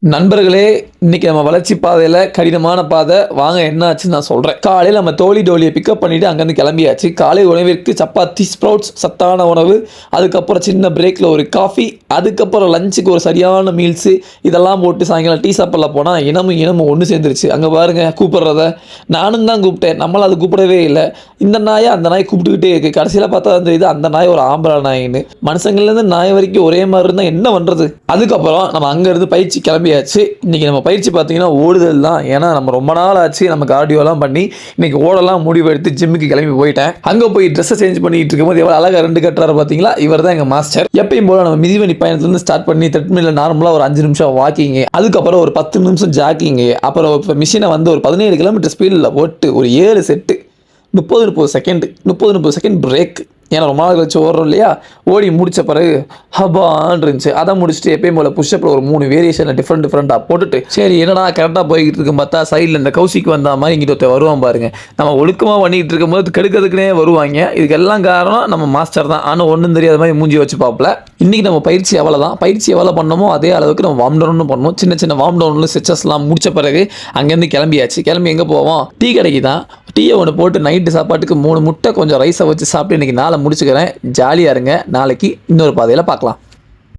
நண்பர்களே, இன்னைக்கு நம்ம வளர்ச்சி பாதையில் கடினமான பாதை. வாங்க என்ன ஆச்சுன்னு நான் சொல்கிறேன். காலையில் நம்ம டோலியை பிக்கப் பண்ணிவிட்டு அங்கேருந்து கிளம்பியாச்சு. காலை உணவிற்கு சப்பாத்தி, ஸ்ப்ரவுட்ஸ், சத்தான உணவு, அதுக்கப்புறம் சின்ன பிரேக்கில் ஒரு காஃபி, அதுக்கப்புறம் லஞ்சுக்கு ஒரு சரியான மீல்ஸு, இதெல்லாம் போட்டு சாயங்காலம் டீ சாப்பிடல போனால் இனமும் ஒன்று சேர்ந்துருச்சு. அங்கே பாருங்கள் கூப்பிட்றத நானும் தான் கூப்பிட்டேன், நம்மளால் அது கூப்பிடவே இல்லை. இந்த நாயை அந்த நாய் கூப்பிட்டுக்கிட்டே இருக்குது. கடைசியில் பார்த்தா அந்த இது அந்த நாய் ஒரு ஆம்பளை நாயின்னு. மனுஷங்கள்லேருந்து நாய் வரைக்கும் ஒரே மாதிரி இருந்தால் என்ன பண்ணுறது? அதுக்கப்புறம் நம்ம அங்கேருந்து பயிற்சி கிளம்பியாச்சு. இன்றைக்கி நம்ம பயிற்சி பார்த்தீங்கன்னா ஓடுதல் தான். ஏன்னா நம்ம ரொம்ப நாள் ஆச்சு நம்ம கார்டியோலாம் பண்ணி இன்றைக்கி ஓடலாம் முடிவு எடுத்து ஜிம்முக்கு கிளம்பி போயிட்டேன். அங்கே போய் ட்ரெஸ்ஸை சேஞ்ச் பண்ணிட்டு இருக்கும்போது எவ்வளோ அழகாக 2 கட்டுறாரு பார்த்தீங்களா? இவர் தான் எங்கள் மாஸ்டர். எப்பயும் போல் நம்ம மிதிவண்டி பயணத்துலேருந்து ஸ்டார்ட் பண்ணி த்ரெட்மில்ல நார்மலாக ஒரு 5 நிமிஷம் வாக்கிங்கு, அதுக்கப்புறம் ஒரு 10 நிமிஷம் ஜாக்கிங்கு, அப்புறம் இப்போ மிஷினை வந்து ஒரு 17 கிலோமீட்டர் ஸ்பீடில் போட்டு ஒரு 7 செட்டு 30 செகண்ட் பிரேக். ஏன்னா ரொம்ப நாள் கழிச்சு ஓடுறோம் இல்லையா? ஓடி முடித்த பிறகு ஹபான்னு இருந்துச்சு. அதை முடிச்சுட்டு எப்பயும் போல் புஷ்அப்பில் ஒரு 3 வேரியேஷனில் டிஃப்ரெண்ட்டாக போட்டுட்டு சரி என்னடா கரெக்டாக போய்கிட்டு இருக்கும் பார்த்தா சைடில் இந்த கௌசிக்கு வந்த மாதிரி இங்கிட்ட வருவான் பாருங்க. நம்ம ஒழுக்கமாக பண்ணிகிட்டு இருக்கும்போது கெடுக்கிறதுக்குனே வருவாங்க. இதுக்கெல்லாம் காரணம் நம்ம மாஸ்டர் தான். ஆனால் ஒன்றும் தெரியாத மாதிரி மூஞ்சி வச்சு பார்ப்பல. இன்றைக்கி நம்ம பயிற்சி அவ்வளோதான். பயிற்சி எவ்வளோ பண்ணமோ அதே அளவுக்கு நம்ம வார்ம் டவுனும் பண்ணணும். சின்ன வார்ம் டவுனில் ஸ்ட்ரெச்சஸ்லாம் முடித்த பிறகு அங்கேருந்து கிளம்பியாச்சு. கிளம்பி எங்கே போவோம்? டீ கடைக்கு தான். டீயை ஒன்று போட்டு நைட்டு சாப்பாட்டுக்கு 3 முட்டை கொஞ்சம் ரைஸை வச்சு சாப்பிட்டு இன்றைக்கி நாளை முடிச்சுக்கிறேன். ஜாலியாக இருங்க. நாளைக்கு இன்னொரு பாதையில் பார்க்கலாம்.